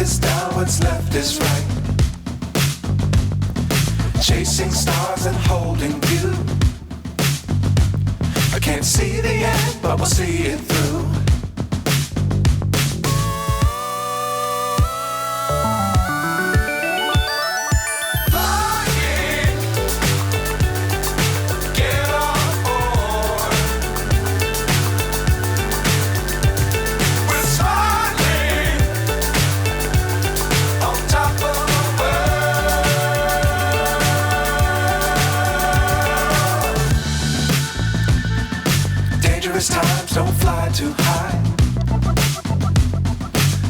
is down, what's left is right. Chasing stars and holding you. I can't see the end, but we'll see it through. Times don't fly too high.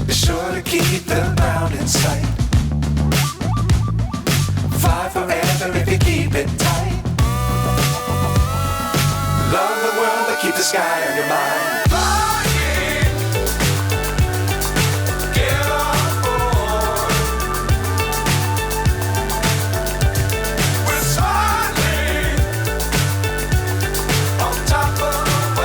Be sure to keep the ground in sight. Fly forever if you keep it tight. Love the world, but keep the sky on your mind.